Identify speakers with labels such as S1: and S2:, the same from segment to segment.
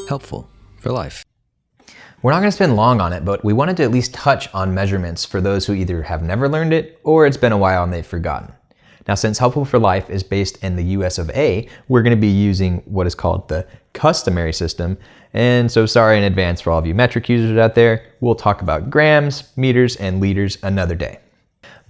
S1: Helpful for life.
S2: We're not going to spend long on it, but we wanted to at least touch on measurements for those who either have never learned it or it's been a while and they've forgotten. Now, since Helpful for Life is based in the US of A, we're going to be using what is called the customary system. And so sorry in advance for all of you metric users out there. We'll talk about grams, meters, and liters another day.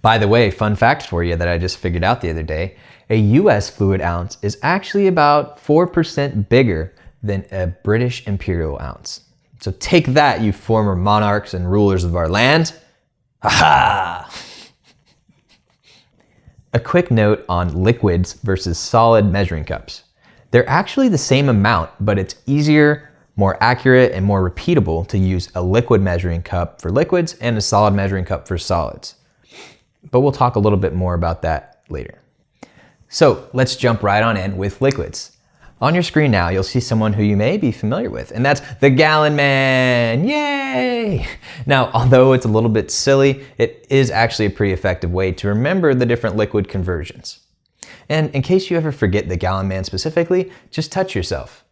S2: By the way, fun fact for you that I just figured out the other day, a US fluid ounce is actually about 4% bigger than a British imperial ounce. So take that, you former monarchs and rulers of our land. Ha ha! A quick note on liquids versus solid measuring cups. They're actually the same amount, but it's easier, more accurate, and more repeatable to use a liquid measuring cup for liquids and a solid measuring cup for solids. But we'll talk a little bit more about that later. So let's jump right on in with liquids. On your screen now, you'll see someone who you may be familiar with, and that's the Gallon Man, yay! Now, although it's a little bit silly, it is actually a pretty effective way to remember the different liquid conversions. And in case you ever forget the Gallon Man specifically, just touch yourself,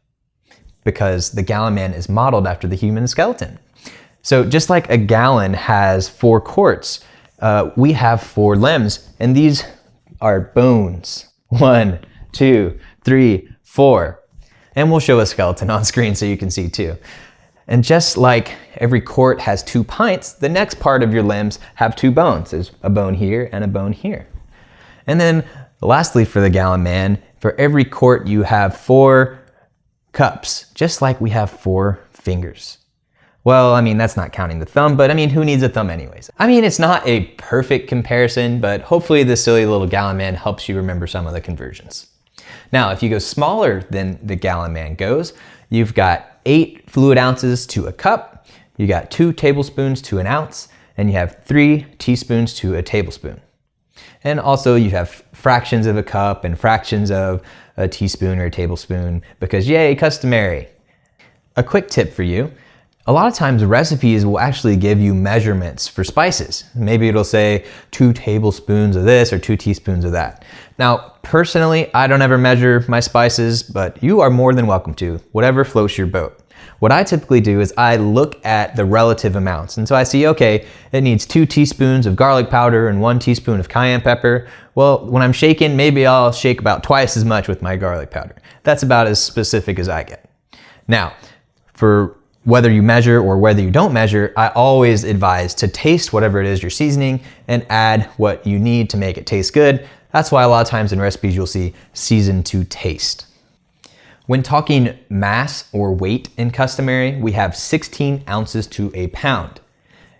S2: because the Gallon Man is modeled after the human skeleton. So just like a gallon has 4 quarts, we have 4 limbs, and these are bones. 1, 2, 3, 4. And we'll show a skeleton on screen so you can see too. And just like every quart has 2 pints, the next part of your limbs have 2 bones. There's a bone here and a bone here. And then lastly for the Gallon Man, for every quart you have 4 cups, just like we have 4 fingers. Well, I mean, that's not counting the thumb, but I mean, who needs a thumb anyways? I mean, it's not a perfect comparison, but hopefully this silly little Gallon Man helps you remember some of the conversions. Now, if you go smaller than the Gallon Man goes, you've got 8 fluid ounces to a cup, you got 2 tablespoons to an ounce, and you have 3 teaspoons to a tablespoon. And also you have fractions of a cup and fractions of a teaspoon or a tablespoon because yay, customary. A quick tip for you. A lot of times recipes will actually give you measurements for spices. Maybe it'll say 2 tablespoons of this or 2 teaspoons of that. Now, personally, I don't ever measure my spices, but you are more than welcome to, whatever floats your boat. What I typically do is I look at the relative amounts. And so I see, okay, it needs 2 teaspoons of garlic powder and 1 teaspoon of cayenne pepper. Well, when I'm shaking, maybe I'll shake about twice as much with my garlic powder. That's about as specific as I get. Now, for whether you measure or whether you don't measure, I always advise to taste whatever it is you're seasoning and add what you need to make it taste good. That's why a lot of times in recipes you'll see season to taste. When talking mass or weight in customary, we have 16 ounces to a pound.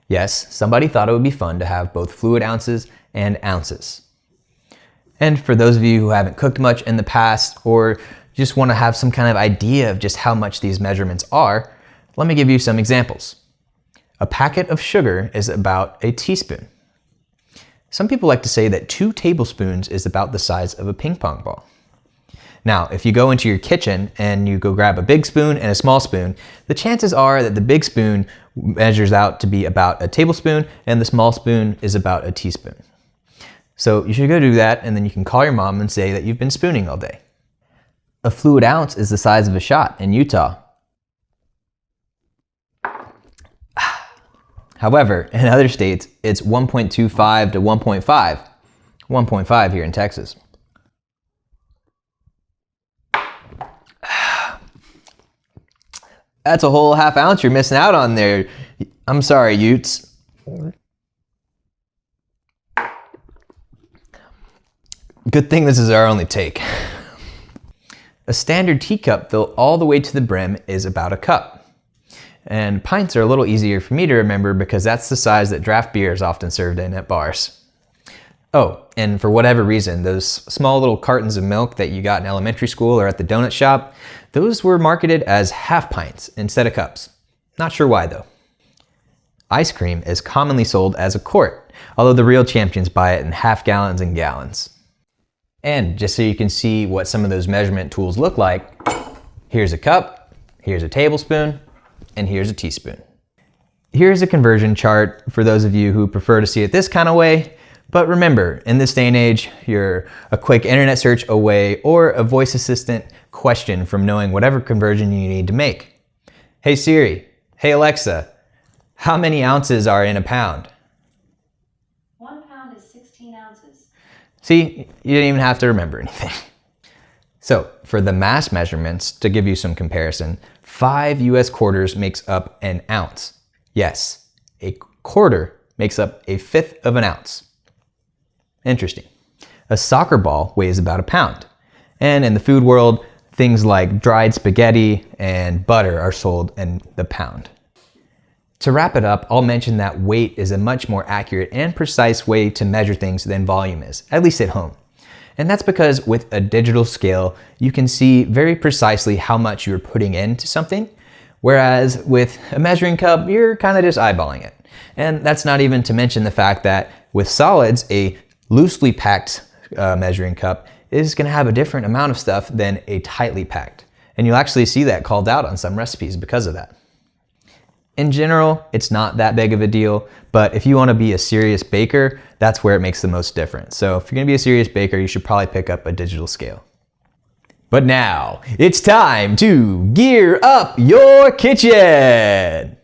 S2: Yes, somebody thought it would be fun to have both fluid ounces and ounces. And for those of you who haven't cooked much in the past or just want to have some kind of idea of just how much these measurements are, let me give you some examples. A packet of sugar is about a teaspoon. Some people like to say that 2 tablespoons is about the size of a ping pong ball. Now, if you go into your kitchen and you go grab a big spoon and a small spoon, the chances are that the big spoon measures out to be about a tablespoon and the small spoon is about a teaspoon. So you should go do that and then you can call your mom and say that you've been spooning all day. A fluid ounce is the size of a shot in Utah. However, in other states, it's 1.25 to 1.5. 1.5 here in Texas. That's a whole ½ ounce you're missing out on there. I'm sorry, Utes. Good thing this is our only take. A standard teacup filled all the way to the brim is about a cup. And pints are a little easier for me to remember because that's the size that draft beer is often served in at bars. Oh, and for whatever reason, those small little cartons of milk that you got in elementary school or at the donut shop, those were marketed as half pints instead of cups. Not sure why though. Ice cream is commonly sold as a quart, although the real champions buy it in half gallons and gallons. And just so you can see what some of those measurement tools look like, here's a cup, here's a tablespoon, and here's a teaspoon. Here's a conversion chart for those of you who prefer to see it this kind of way. But remember, in this day and age, you're a quick internet search away or a voice assistant question from knowing whatever conversion you need to make. Hey Siri, hey Alexa, how many ounces are in a pound?
S3: 1 pound is 16 ounces.
S2: See, you didn't even have to remember anything. So for the mass measurements, to give you some comparison, 5 US quarters makes up an ounce. Yes, a quarter makes up a fifth of an ounce. Interesting. A soccer ball weighs about a pound. And in the food world, things like dried spaghetti and butter are sold in the pound. To wrap it up, I'll mention that weight is a much more accurate and precise way to measure things than volume is, at least at home. And that's because with a digital scale, you can see very precisely how much you're putting into something, whereas with a measuring cup, you're kind of just eyeballing it. And that's not even to mention the fact that with solids, a loosely packed measuring cup is going to have a different amount of stuff than a tightly packed. And you'll actually see that called out on some recipes because of that. In general, it's not that big of a deal, but if you want to be a serious baker, that's where it makes the most difference. So if you're going to be a serious baker, you should probably pick up a digital scale. But now, it's time to gear up your kitchen!